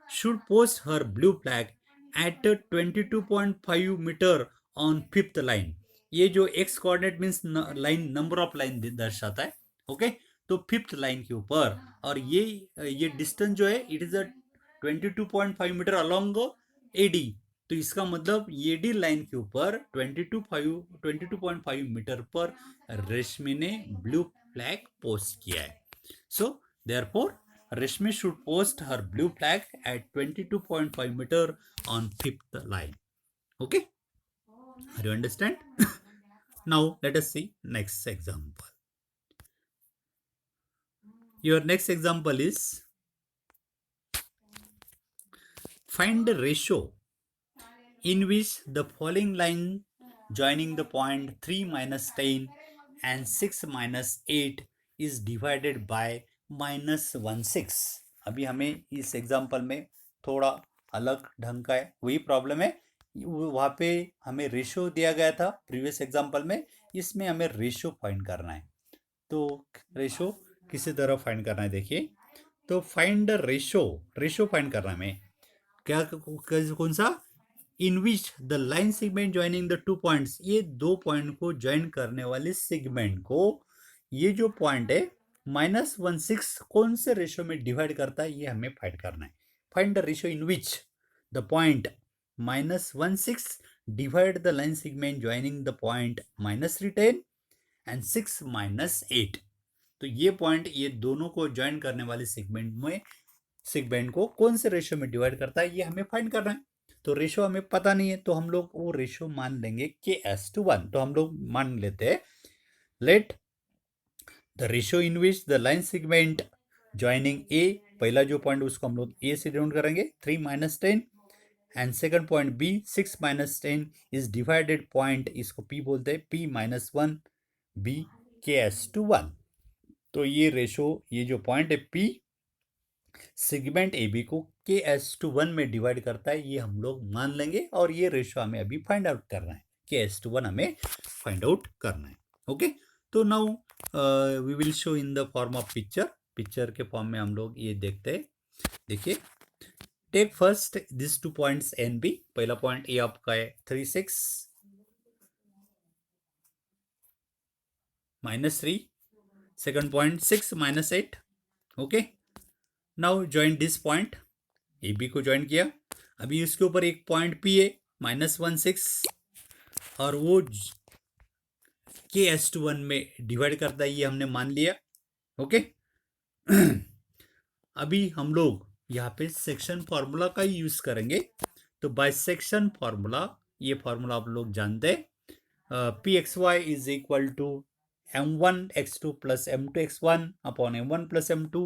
A: should post her blue flag at 22.5 metre on fifth line. ये जो x coordinate means line, number of line दर्शाता है. ओके, तो फिफ्थ लाइन के ऊपर, और ये डिस्टेंस जो है it is a 22.5 metre along AD. तो इसका मतलब एडी लाइन के ऊपर 22.5 मीटर पर रश्मि ने ब्लू फ्लैग पोस्ट किया है. So therefore Rashmi should post her blue flag at 22.5 meter on fifth line. Okay, are you understand? Now let us see next example. Your next example is find the ratio in which the following line joining the point 3 minus 10 and 6 minus 8 is divided by -1/6. अभी हमें इस example में थोड़ा अलग ढंग का है, वही प्रॉब्लम है. वहाँ पे हमें रेशो दिया गया था प्रीवियस एग्जाम्पल में, इसमें हमें रेशो फाइंड करना है. तो रेशो किसी तरह फाइंड करना है, देखिए. तो फाइंड द रेशो फाइंड करना है हमें. क्या, कौन सा, in which the line segment joining the two points, ये दो पॉइंट को ज्वाइन करने वाले सेगमेंट को, ये जो पॉइंट है -1/6 कौन से रेशो में डिवाइड करता है, ये हमें फाइंड करना है. Find the ratio in which the point -1/6 divide the line segment joining the point -310 and 6 -8. तो ये पॉइंट, ये दोनों को ज्वाइन करने वाले सेगमेंट को कौन से रेशो में डिवाइड करता है, ये हमें फाइंड करना है. तो रेशो हमें पता नहीं है, तो हम लोग वो रेशो मान लेंगे K:1. तो हम लोग मान लेते हैं, let the ratio in which the line segment joining A, पहला जो पॉइंट उसको हम लोग ए से डिनोट करेंगे 3 - 10 and second point B 6 - 10 is divided point, इसको P बोलते हैं, P-1 B K:1. तो ये रेशो, ये जो पॉइंट है P सेगमेंट ए बी को K:1 में डिवाइड करता है, ये हम लोग मान लेंगे. और ये रेशो हमें अभी फाइंड आउट करना है, K:1 हमें फाइंड आउट करना है. ओके, तो now we will show in the form of picture के फॉर्म में हम लोग ये देखते हैं. देखिए, take first this 2 points and B. पहला पॉइंट ए आपका है 3 6 minus 3. Second point 6 minus 8. Okay. Now join this point. A B को ज्वाइन किया. अभी इसके ऊपर एक पॉइंट पी है -1 6 और वो के S21 में डिवाइड करता है, ये हमने मान लिया. ओके. अभी हम लोग यहाँ पे सेक्शन फॉर्मूला का ही यूज करेंगे. तो बाय सेक्शन फॉर्मूला, ये फॉर्मूला आप लोग जानते हैं. P x Y is equal to m1 x2 plus m2 x1 upon m1 plus m2.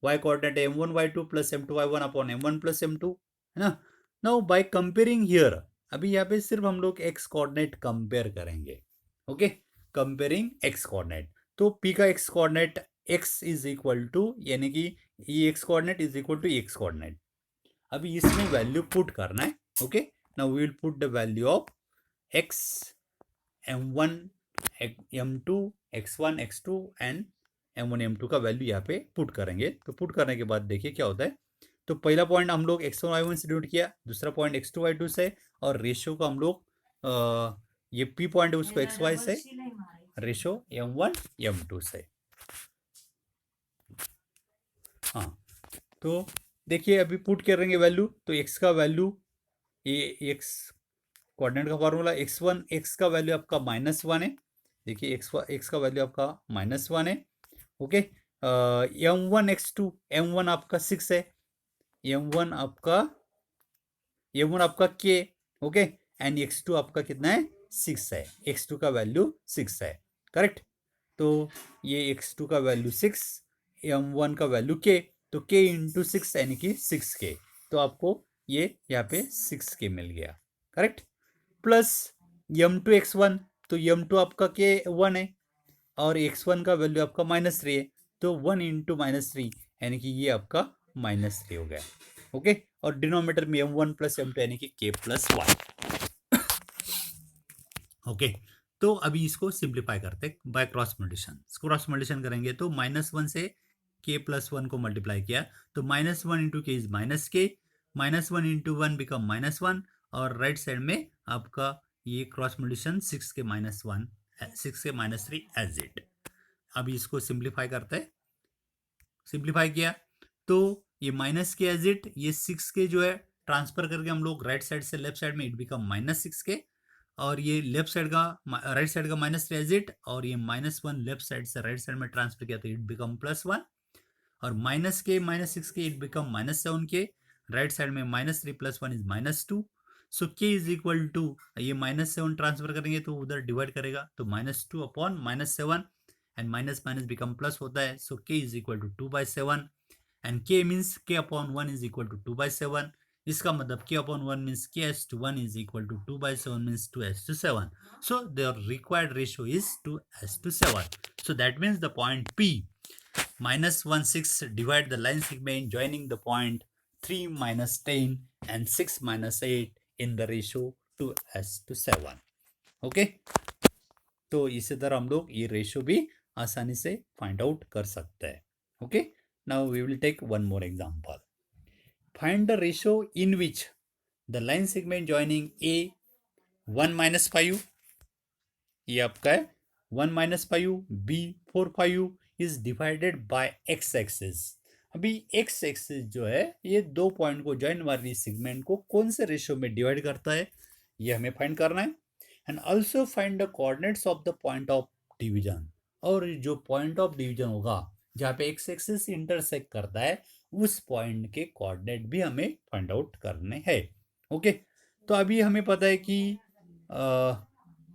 A: y coordinate m1 y2 plus m2 y1 upon m1 plus m2, है ना. Now by comparing here, अभी यहाँ पे सिर्फ हम लोग x कोऑर्डिनेट कंपेयर करेंगे. Okay. Comparing x coordinate. तो p का x coordinate x is equal to, यानी कि ये x coordinate is equal to x coordinate. अभी इसमें वैल्यू पुट करना है. Okay. Now we will put the value of x m1 m2 x1 x2 and m1 m2 का value यहाँ पे पुट करेंगे. तो पुट करने के बाद देखिए क्या होता है. तो पहला पॉइंट हम लोग x1 y1 से डिनोट किया, दूसरा पॉइंट x2 y2 से, और रेशियो का हम लोग ये p पॉइंट है उसको xy से, रेशियो m1 m2 से. हाँ, तो देखिए अभी पुट करेंगे वैल्यू. तो x का वैल्यू, ये x कोऑर्डिनेट का फॉर्मूला, x1 x का वैल्यू आपका -1 है. देखिए x का वैल्यू आपका -1 है. ओके. m1 x2, m1 आपका 6 है, m1 आपका k. ओके. एंड x2 आपका कितना है, 6 है. x2 का वैल्यू 6 है. करेक्ट. तो ये x2 का वैल्यू 6, m1 का वैल्यू k. तो k इंटू 6 यानी कि 6k. तो आपको ये यहाँ पे 6k मिल गया. करेक्ट. प्लस m2 x1, तो m2 आपका k 1 है और x1 का वैल्यू आपका -3 है. तो 1 इंटू -3 यानी कि ये आपका -3 हो गया. ओके. और डिनोमिनेटर में m1 प्लस m2 यानी कि k प्लस 1. ओके. तो अभी इसको सिंप्लीफाई करते हैं by cross multiplication. Cross multiplication करेंगे तो -1 से k प्लस 1 को मल्टीप्लाई किया, तो -1 इंटू के इज -k, -1 इंटू 1 बिकम -1, और राइट साइड में आपका ये क्रॉस मल्टीप्लिकेशन 6 के -1 6 के -3 एज इट. अभी इसको सिंप्लीफाई करते हैं. सिंप्लीफाई किया तो ये माइनस के एज इट, ये 6 के जो है ट्रांसफर करके हम लोग राइट साइड से लेफ्ट साइड में इट बिकम -6k, और ये लेफ्ट साइड का राइट साइड का -3 एज इट, और ये -1 लेफ्ट साइड से राइट साइड में ट्रांसफर किया तो इट बिकम +1, और -6k it become -7k. Right side में -3 + 1 is -2. So k is equal to, ये -7 ट्रांसफर करेंगे तो उधर डिवाइड करेगा, तो -2 upon -7, and minus minus become plus होता है. So k is equal to 2/7, and k means k upon 1 is equal to 2/7. इसका मतलब k upon 1 means k/1 is equal to 2/7 means 2/7. So the required ratio is 2/7. So that means the point P -1 6 divide the line segment joining the point 3 -10 and 6 -8 in the ratio 2/7. Okay. तो इसी तरह हम लोग ये ratio भी आसानी से find out कर सकते हैं. Okay. Now we will take one more example. Find the ratio in which the line segment joining A 1 - 5, ये आपका है 1 - 5, B 4 5 is divided by X axis. अभी एक्स एक्सिस जो है ये दो पॉइंट को ज्वाइन वाली सेगमेंट को कौन से रेशियो में डिवाइड करता है, ये हमें फाइंड करना है. And also find the coordinates of the point of division. और जो पॉइंट ऑफ डिवीजन होगा जहाँ पे एक्स एक्सिस इंटरसेक्ट करता है, उस पॉइंट के कोऑर्डिनेट भी हमें फाइंड आउट करने हैं. ओके. तो अभी हमें पता है कि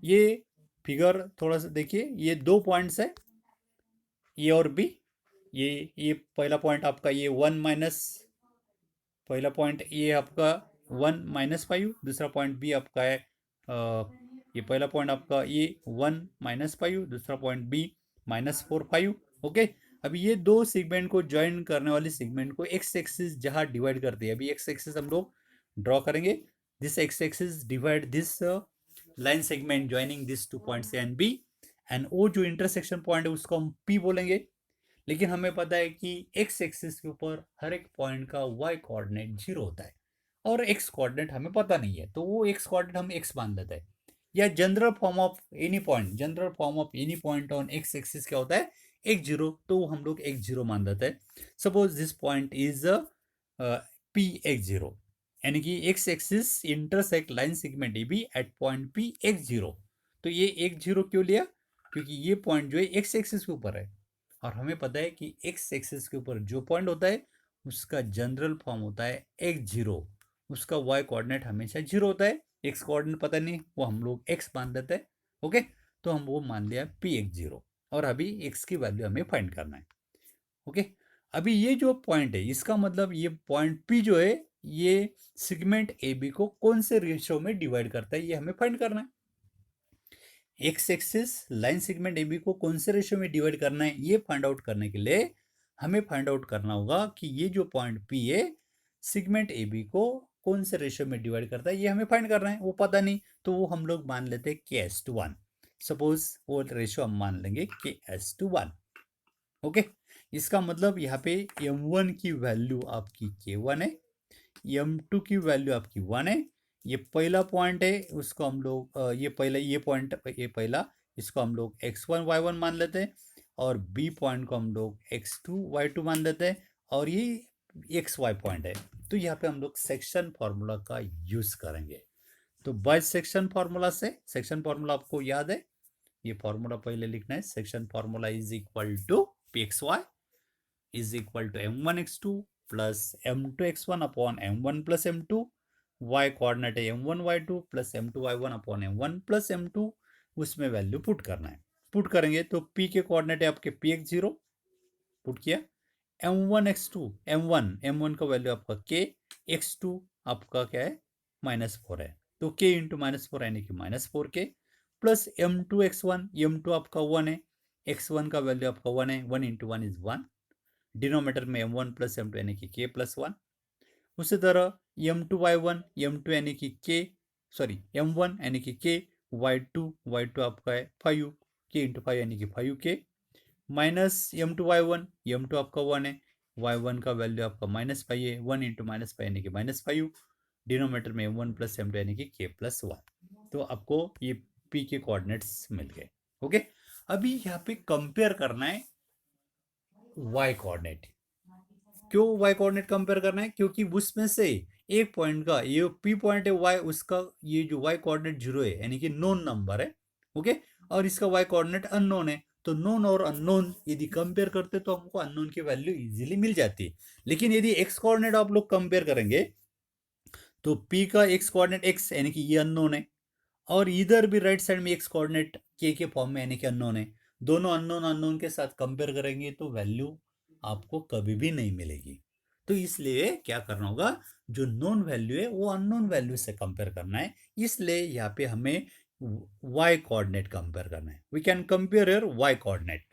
A: ये फिगर थोड़ा सा देखिए, ये दो पॉइंट्स है ए और बी. ये पहला पॉइंट आपका ये पहला पॉइंट ए आपका 1 - 5, दूसरा पॉइंट बी आपका है ये पहला पॉइंट आपका ये 1 - 5, दूसरा पॉइंट बी -4 5. ओके. अभी ये दो सेगमेंट को ज्वाइन करने वाली सेगमेंट को एक्स एक्सिस जहाँ डिवाइड करती है, अभी एक्स एक्सिस हम लोग ड्रॉ करेंगे. This X axis divide this line segment joining this 2 points A and B, and वो जो इंटरसेक्शन पॉइंट है उसको हम पी बोलेंगे. लेकिन हमें पता है कि एक्स एक्सिस के ऊपर हर एक पॉइंट का वाई कोऑर्डिनेट 0 होता है और एक्स कोऑर्डिनेट हमें पता नहीं है, तो वो एक्स कोऑर्डिनेट हम एक्स मान लेते हैं। या general form of any point on x axis क्या होता है, एक जीरो, तो हम लोग एक जीरो मान लेते हैं। Suppose this point is P X zero, यानी कि X axis intersect line segment A B at point P X zero. तो ये एक जीरो क्यों लिया, क्योंकि ये पॉइंट जो है एक्स एक्सिस के ऊपर है और हमें पता है कि एक्स एक्सिस के ऊपर जो पॉइंट होता है उसका जनरल फॉर्म होता है एक्स जीरो, उसका वाई कोऑर्डिनेट हमेशा जीरो होता है, एक्स कोऑर्डिनेट पता नहीं वो हम लोग एक्स मान देते हैं। ओके, तो हम वो मान लिया पी एक्स जीरो और अभी एक्स की वैल्यू हमें फाइंड करना है। ओके, अभी ये जो पॉइंट है इसका मतलब ये पॉइंट पी जो है ये सेगमेंट ए बी को कौन से रेशियो में डिवाइड करता है, ये हमें फाइंड करना है। X axis line segment A B को कौन से रेशियो में डिवाइड करना है, ये फाइंड आउट करने के लिए हमें फाइंड आउट करना होगा कि ये जो पॉइंट पी है सेगमेंट ए बी को कौन से रेशियो में डिवाइड करता है, ये हमें फाइंड करना है। वो पता नहीं तो वो हम लोग मान लेते हैं के एस टू वन। सपोज वो रेशियो हम मान लेंगे के एस टू वन। ओके, इसका मतलब यहाँ पे m1 की वैल्यू आपकी k1 है, m2 की वैल्यू आपकी 1 है। ये पहला पॉइंट है, उसको हम लोग ये पॉइंट ये पहला, इसको हम लोग x1 y1 मान लेते हैं और b पॉइंट को हम लोग x2 y2 मान लेते हैं और ये xy पॉइंट है। तो यहाँ पे हम लोग सेक्शन फॉर्मूला का यूज करेंगे। तो बाय सेक्शन फॉर्मूला से, सेक्शन फॉर्मूला आपको याद है, ये फॉर्मूला पहले लिखना है। Section formula is equal to P x Y is equal to m1 x2 plus m2 x1 upon m1 plus m2, y coordinate है m1 y2 plus m2 y1 upon m1 plus m2, उसमें value put करना है। Put करेंगे तो p के coordinate है आपके px0, put किया, m1 x2 m1 का वैल्यू आपका k, x2 आपका क्या है -4 है, तो k इंटू -4 यानी कि -4k plus m2 x1, m2 आपका 1 है, x1 का वैल्यू आपका 1 है, 1 इंटू 1 इज 1, डिनोमीटर में m1 प्लस m2 यानी कि k प्लस 1। उसी तरह m2 y1, m2 यानी कि k, सॉरी m1 यानी कि k, y2 आपका है 5 k इंटू 5 यानी कि 5k minus m2 y1, m2 आपका 1 है, y1 का वैल्यू आपका -5 है, 1 इंटू -5 यानी कि -5, डिनोमीटर में m1 प्लस m2 यानी कि k प्लस 1। तो आपको ये p के कोऑर्डिनेट्स मिल गए। ओके, अभी यहाँ पे कंपेयर करना है y कोऑर्डिनेट। क्यों y कोऑर्डिनेट कंपेयर करना है, क्योंकि उसमें से एक पॉइंट का ये p पॉइंट है y, उसका ये जो y कोऑर्डिनेट जीरो है यानी कि नोन नंबर है। ओके, और इसका y कोऑर्डिनेट अननोन है, तो नोन और अननोन यदि कंपेयर करते तो हमको अननोन की वैल्यू इजीली मिल जाती है। लेकिन यदि x कोऑर्डिनेट आप लोग कंपेयर करेंगे तो p का x कोऑर्डिनेट x यानी कि ये अननोन है और इधर भी राइट साइड में एक्स कोऑर्डिनेट के फॉर्म में यानी कि अननोन है। दोनों अननोन अननोन के साथ कंपेयर करेंगे तो वैल्यू आपको कभी भी नहीं मिलेगी। तो इसलिए क्या करना होगा, जो नोन वैल्यू है वो अननोन वैल्यू से कंपेयर करना है। इसलिए यहाँ पे हमें y कोऑर्डिनेट कंपेयर करना है। We can compare your y coordinate.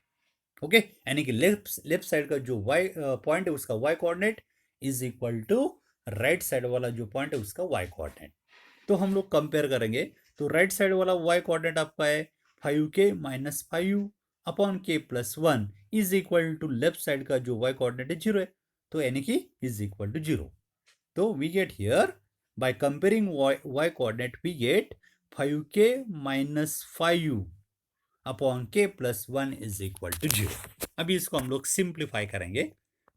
A: Okay, यानी कि लेफ्ट साइड का जो y पॉइंट है उसका y coordinate is equal to right side वाला जो पॉइंट है उसका y कोऑर्डिनेट। तो हम लोग कंपेयर करेंगे तो राइट साइड वाला y कोऑर्डिनेट आपका है 5k minus 5 upon k plus 1 is equal to left side का जो y कोऑर्डिनेट है 0 है, तो यानी कि इज इक्वल टू 0। तो we get here by comparing y coordinate we get 5k minus 5 upon k plus 1 is equal to 0। अभी इसको हम लोग सिंप्लीफाई करेंगे।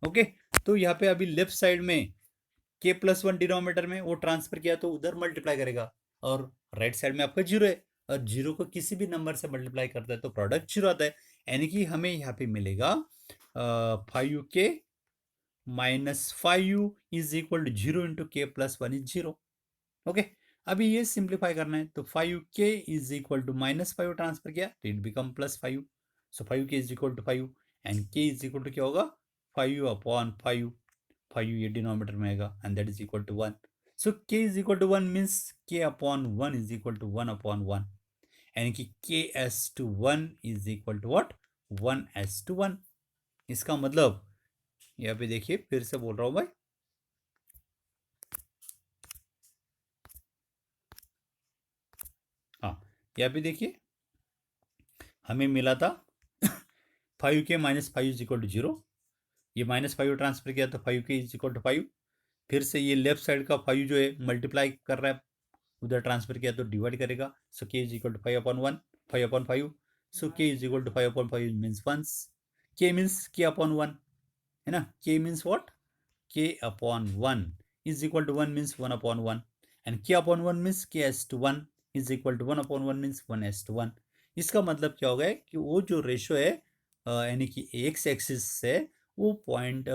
A: ओके, तो यहाँ पे अभी लेफ्ट साइड में k प्लस 1 डिनोमीटर में वो ट्रांसफर किया तो उधर मल्टीप्लाई करेगा और राइट साइड में आपका 0 है और 0 को किसी भी नंबर से मल्टीप्लाई करता है तो प्रोडक्ट 0 आता है, यानी कि हमें यहाँ पे मिलेगा 5k minus 5 is equal to 0 into K plus 1 is 0। Okay, अभी ये सिंप्लीफाई करना है तो 5k is equal to -5 transfer किया तो it become +5, so 5k is equal to 5 and k is equal to क्या होगा 5 अपॉन 5, 5 ये डिनोमीटर में आएगा and that is equal to 1। So k is equal to 1 means k upon 1 is equal to 1 upon 1, यानी कि k/1 is equal to what 1/1। इसका मतलब यहाँ पे देखिए फिर से बोल रहा हूँ भाई, हाँ यहाँ पे देखिए हमें मिला था 5k minus 5 is equal to 0, ये -5 ट्रांसफर किया तो 5k इज इक्वल टू 5, फिर से ये लेफ्ट साइड का 5 जो है मल्टीप्लाई कर रहा है, उधर ट्रांसफर किया तो डिवाइड करेगा, so k is equal to 5/1, 5/5, so k is equal to 5/5 means once, k means k upon 1 है ना, k means what, k upon 1 is equal to 1 means 1/1, and k upon 1 means k is to 1 is equal to 1/1 means 1:1। इसका मतलब क्या होगा कि वो जो ratio है यानी कि एक्स एक्सिस से वो point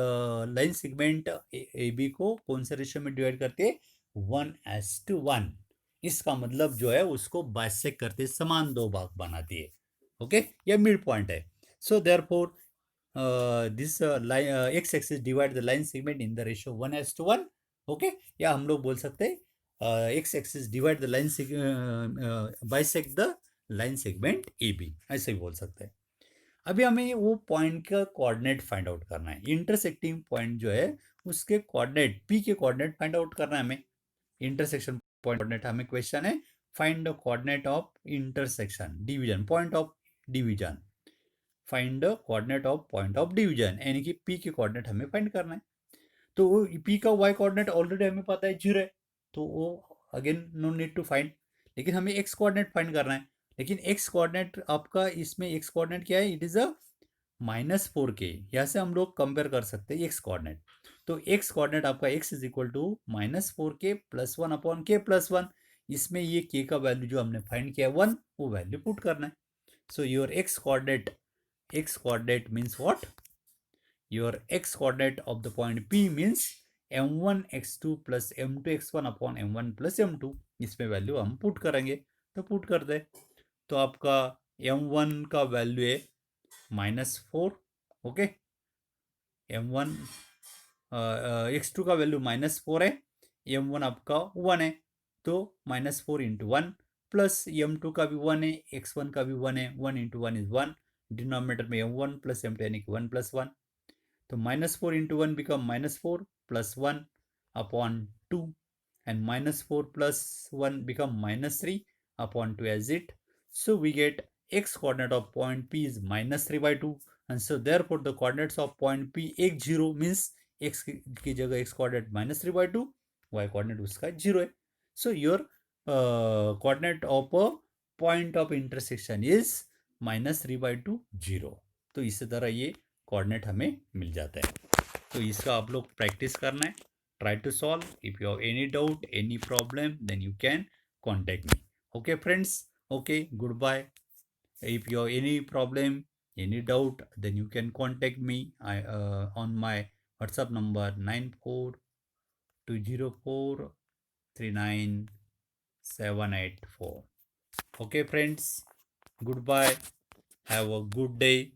A: line segment A B को कौन से रेशो में डिवाइड करते हैं, 1:1। इसका मतलब जो है उसको बाइसेक्ट करते समान दो भाग बनाती है, ओके, यह मिड पॉइंट है। So therefore this line x axis divide the line segment in the ratio 1:1, okay, या हम लोग बोल सकते हैं x axis divide the line bisect the line segment AB, ऐसे ही बोल सकते हैं। अभी हमें वो पॉइंट का कोऑर्डिनेट फाइंड आउट करना है, इंटरसेक्टिंग पॉइंट जो है उसके कोऑर्डिनेट P के कोऑर्डिनेट फाइंड आउट करना है हमें। इंटरसेक्शन पॉइंट कोऑर्डिनेट हमें क्वेश्चन है, find the coordinate of intersection division, point of division, find the coordinate of point of division, यानी कि P के कोऑर्डिनेट हमें फाइंड करना है। तो P का y कोऑर्डिनेट ऑलरेडी हमें पता है 0 है, तो वो again no need to find, लेकिन हमें x कोऑर्डिनेट फाइंड करना है। लेकिन x कोऑर्डिनेट आपका इसमें x कोऑर्डिनेट क्या है, इट इज अ -4k, यहाँ से हम लोग कंपेयर कर सकते हैं x कोऑर्डिनेट। तो x कोऑर्डिनेट आपका x is equal to -4k plus 1/k+1, इसमें ये k का वैल्यू जो हमने फाइंड किया 1, वो वैल्यू पुट करना है। So your x coordinate means what, your x coordinate of the point P means m1 x2 plus m2 x1 upon m1 plus m2, इसमें वैल्यू हम पुट करेंगे, तो पुट कर दे, तो आपका m1 का वैल्यू है -4, ओके, m1 x2 का वैल्यू -4 है, m1 आपका 1 है, तो -4 इंटू 1 प्लस m2 का भी 1 है, x1 का भी 1 है, 1 इंटू 1 इज 1, डिनोमिनेटर में m1 प्लस m2 यानी कि 1 + 1, तो -4 into 1 become -4 plus 1 upon 2, and -4 plus 1 become -3 upon 2 as it. So we get x coordinate of point P is -3/2, and so therefore the coordinates of point P 0 means x की जगह x coordinate -3/2, y coordinate उसका 0 है। So your coordinate of a point of intersection is -3/2 0। तो इसी तरह ये coordinate हमें मिल जाता है, तो इसका आप लोग प्रैक्टिस करना है, try to solve. If you have any doubt, any problem, then you can contact me. Okay friends, okay, goodbye. If you have any problem, any doubt, then you can contact me on my WhatsApp number 9420439784. Okay friends, goodbye, have a good day.